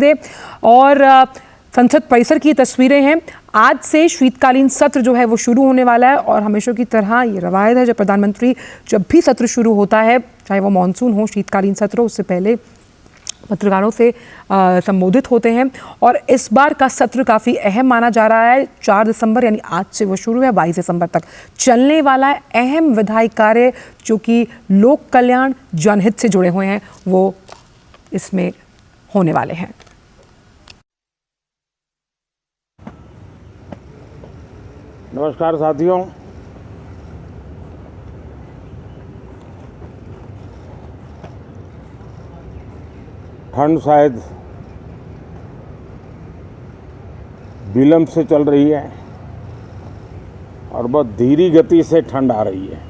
दे और संसद परिसर की तस्वीरें हैं। आज से शीतकालीन सत्र जो है वो शुरू होने वाला है और हमेशा की तरह ये रवायत है जब प्रधानमंत्री जब भी सत्र शुरू होता है, चाहे वो मानसून हो, शीतकालीन सत्र हो, उससे पहले पत्रकारों से संबोधित होते हैं। और इस बार का सत्र काफ़ी अहम माना जा रहा है। 4 दिसंबर यानी आज से वो शुरू है, 22 दिसंबर तक चलने वाला है। अहम विधायी कार्य जो कि लोक कल्याण जनहित से जुड़े हुए हैं वो इसमें होने वाले हैं। नमस्कार साथियों, ठंड शायद विलंब से चल रही है और बहुत धीमी गति से ठंड आ रही है,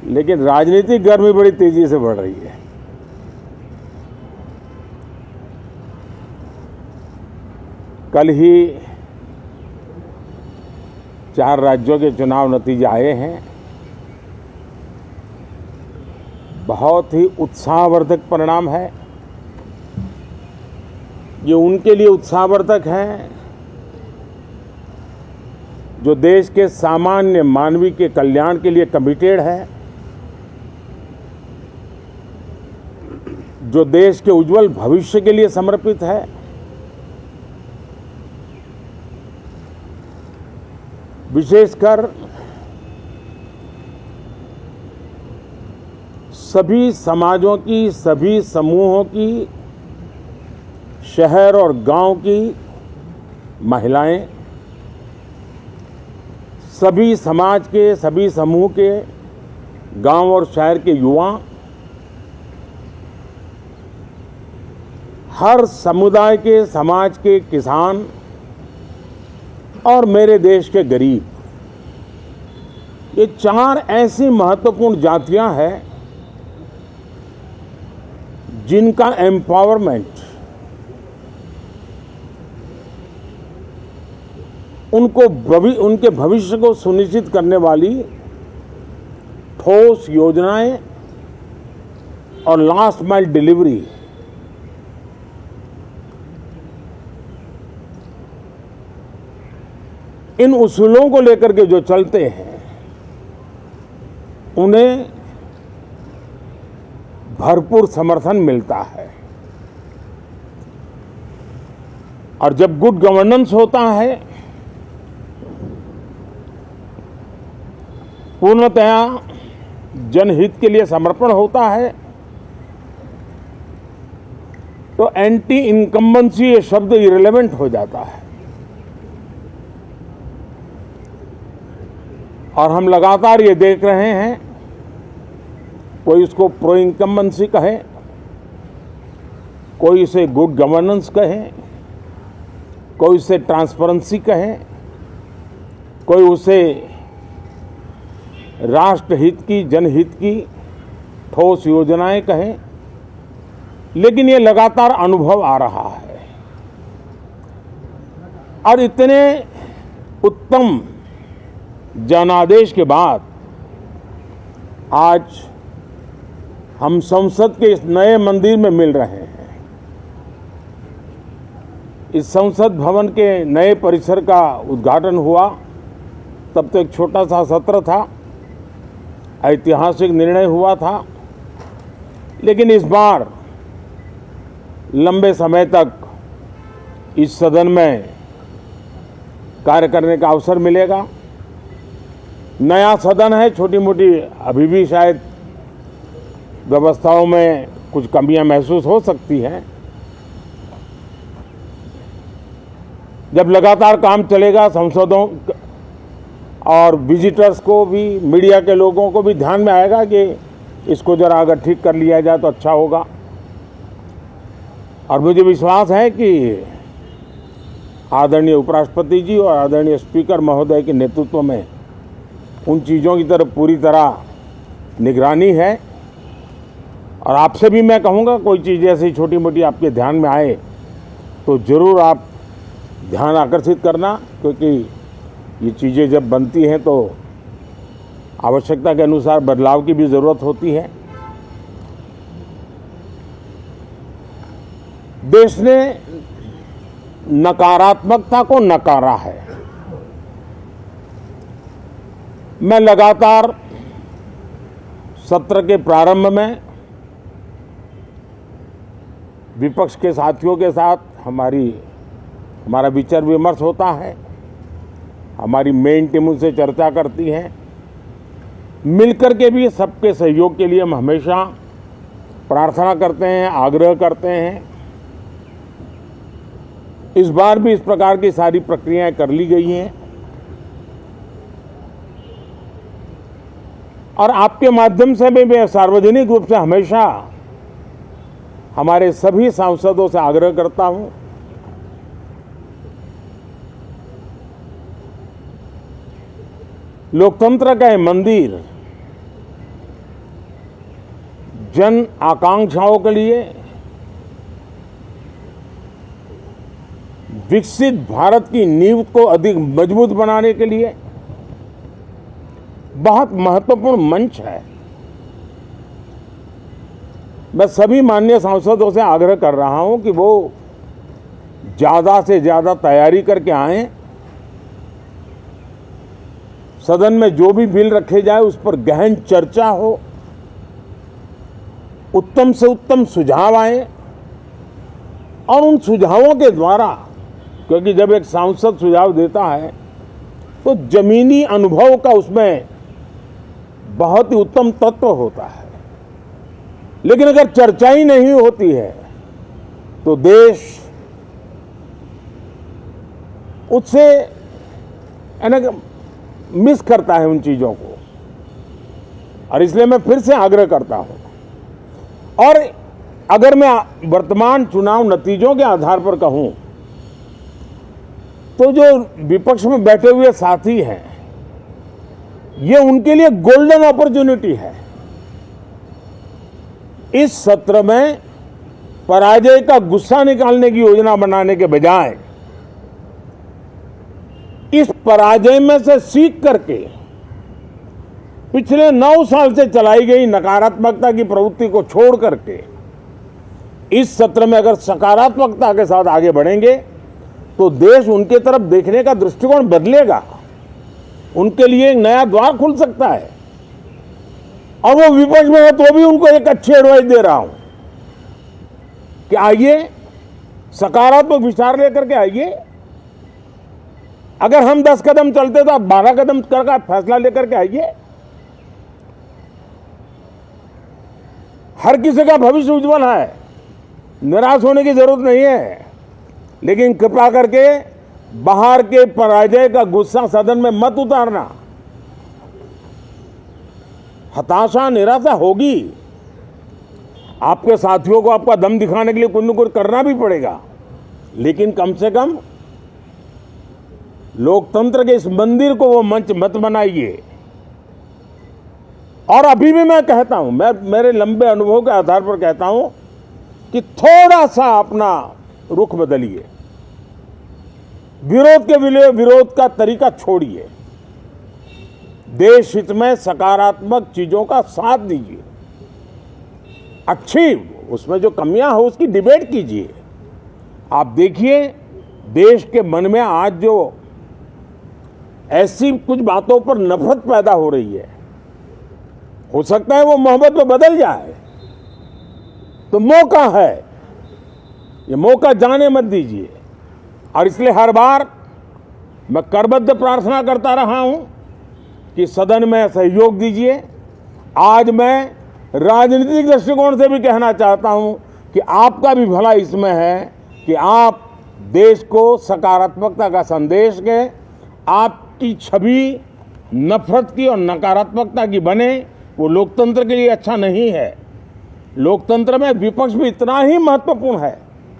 लेकिन राजनीतिक गर्मी बड़ी तेजी से बढ़ रही है। कल ही 4 राज्यों के चुनाव नतीजे आए हैं। बहुत ही उत्साहवर्धक परिणाम है। ये उनके लिए उत्साहवर्धक है जो देश के सामान्य मानवी के कल्याण के लिए कमिटेड है, जो देश के उज्जवल भविष्य के लिए समर्पित है, विशेषकर सभी समाजों की, सभी समूहों की, शहर और गांव की महिलाएं, सभी समाज के, सभी समूह के, गांव और शहर के युवा, हर समुदाय के, समाज के किसान और मेरे देश के गरीब, ये 4 ऐसी महत्वपूर्ण जातियां हैं जिनका एम्पावरमेंट, उनके भविष्य को सुनिश्चित करने वाली ठोस योजनाएं और लास्ट माइल डिलीवरी, इन उसूलों को लेकर के जो चलते हैं उन्हें भरपूर समर्थन मिलता है। और जब गुड गवर्नेंस होता है, पूर्णतया जनहित के लिए समर्पण होता है, तो एंटी इनकम्बेंसी ये शब्द इरेलेवेंट हो जाता है। और हम लगातार ये देख रहे हैं, कोई इसको प्रो इनकम्बेंसी कहे, कोई इसे गुड गवर्नेंस कहे, कोई इसे ट्रांसपेरेंसी कहे, कोई उसे राष्ट्रहित की, जनहित की ठोस योजनाएं कहें, लेकिन ये लगातार अनुभव आ रहा है। और इतने उत्तम जनादेश के बाद आज हम संसद के इस नए मंदिर में मिल रहे हैं। इस संसद भवन के नए परिसर का उद्घाटन हुआ, तब तो एक छोटा सा सत्र था, ऐतिहासिक निर्णय हुआ था, लेकिन इस बार लंबे समय तक इस सदन में कार्य करने का अवसर मिलेगा। नया सदन है, छोटी मोटी अभी भी शायद व्यवस्थाओं में कुछ कमियां महसूस हो सकती हैं। जब लगातार काम चलेगा, सांसदों और विजिटर्स को भी, मीडिया के लोगों को भी ध्यान में आएगा कि इसको जरा अगर ठीक कर लिया जाए तो अच्छा होगा। और मुझे विश्वास है कि आदरणीय उपराष्ट्रपति जी और आदरणीय स्पीकर महोदय के नेतृत्व में उन चीज़ों की तरफ पूरी तरह निगरानी है। और आपसे भी मैं कहूँगा, कोई चीज़ ऐसी छोटी मोटी आपके ध्यान में आए तो ज़रूर आप ध्यान आकर्षित करना, क्योंकि ये चीज़ें जब बनती हैं तो आवश्यकता के अनुसार बदलाव की भी ज़रूरत होती है। देश ने नकारात्मकता को नकारा है। मैं लगातार सत्र के प्रारंभ में विपक्ष के साथियों के साथ हमारा विचार विमर्श होता है। हमारी मेन टीम उनसे चर्चा करती है। मिलकर के भी सबके सहयोग के लिए हम हमेशा प्रार्थना करते हैं, आग्रह करते हैं। इस बार भी इस प्रकार की सारी प्रक्रियाएं कर ली गई हैं और आपके माध्यम से भी मैं सार्वजनिक रूप से हमेशा हमारे सभी सांसदों से आग्रह करता हूं, लोकतंत्र का ये मंदिर जन आकांक्षाओं के लिए, विकसित भारत की नींव को अधिक मजबूत बनाने के लिए बहुत महत्वपूर्ण मंच है। मैं सभी माननीय सांसदों से आग्रह कर रहा हूं कि वो ज्यादा से ज्यादा तैयारी करके आएं। सदन में जो भी बिल रखे जाए उस पर गहन चर्चा हो, उत्तम से उत्तम सुझाव आए और उन सुझावों के द्वारा, क्योंकि जब एक सांसद सुझाव देता है तो जमीनी अनुभव का उसमें बहुत ही उत्तम तत्व होता है, लेकिन अगर चर्चा ही नहीं होती है तो देश उससे मिस करता है उन चीजों को। और इसलिए मैं फिर से आग्रह करता हूं, और अगर मैं वर्तमान चुनाव नतीजों के आधार पर कहूं तो जो विपक्ष में बैठे हुए साथी हैं, ये उनके लिए गोल्डन अपॉर्चुनिटी है। इस सत्र में पराजय का गुस्सा निकालने की योजना बनाने के बजाय इस पराजय में से सीख करके पिछले 9 साल से चलाई गई नकारात्मकता की प्रवृत्ति को छोड़ करके इस सत्र में अगर सकारात्मकता के साथ आगे बढ़ेंगे तो देश उनके तरफ देखने का दृष्टिकोण बदलेगा, उनके लिए एक नया द्वार खुल सकता है। और वो विपक्ष में है तो भी उनको एक अच्छी एडवाइस दे रहा हूं कि आइए, सकारात्मक विचार लेकर के आइए। अगर हम 10 कदम चलते तो आप 12 कदम करके फैसला लेकर के आइए। हर किसी का भविष्य उज्जवल है, निराश होने की जरूरत नहीं है, लेकिन कृपा करके बाहर के पराजय का गुस्सा सदन में मत उतारना। हताशा, निराशा होगी, आपके साथियों को आपका दम दिखाने के लिए कुछ न कुछ करना भी पड़ेगा, लेकिन कम से कम लोकतंत्र के इस मंदिर को वो मंच मत बनाइए। और अभी भी मैं कहता हूं, मैं मेरे लंबे अनुभव के आधार पर कहता हूं कि थोड़ा सा अपना रुख बदलिए, विरोध के विरोध का तरीका छोड़िए, देश हित में सकारात्मक चीजों का साथ दीजिए, अच्छी उसमें जो कमियां हो उसकी डिबेट कीजिए। आप देखिए देश के मन में आज जो ऐसी कुछ बातों पर नफरत पैदा हो रही है, हो सकता है वो मोहब्बत में बदल जाए, तो मौका है, ये मौका जाने मत दीजिए। और इसलिए हर बार मैं करबद्ध प्रार्थना करता रहा हूं कि सदन में सहयोग दीजिए। आज मैं राजनीतिक दृष्टिकोण से भी कहना चाहता हूं कि आपका भी भला इसमें है कि आप देश को सकारात्मकता का संदेश दें, आपकी छवि नफरत की और नकारात्मकता की बने, वो लोकतंत्र के लिए अच्छा नहीं है। लोकतंत्र में विपक्ष भी इतना ही महत्वपूर्ण है,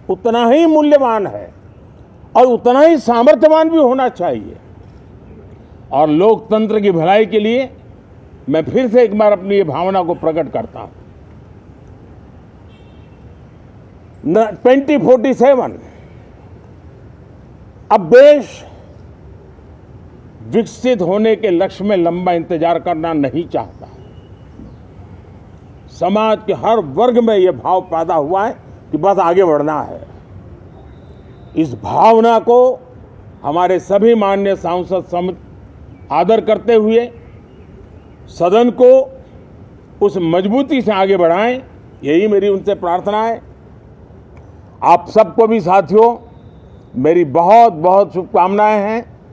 उतना ही मूल्यवान है और उतना ही सामर्थ्यवान भी होना चाहिए। और लोकतंत्र की भलाई के लिए मैं फिर से एक बार अपनी ये भावना को प्रकट करता हूं। 2047 अब देश विकसित होने के लक्ष्य में लंबा इंतजार करना नहीं चाहता। समाज के हर वर्ग में यह भाव पैदा हुआ है कि बस आगे बढ़ना है। इस भावना को हमारे सभी माननीय सांसद आदर करते हुए सदन को उस मजबूती से आगे बढ़ाएं, यही मेरी उनसे प्रार्थना है। आप सबको भी साथियों मेरी बहुत बहुत शुभकामनाएं हैं।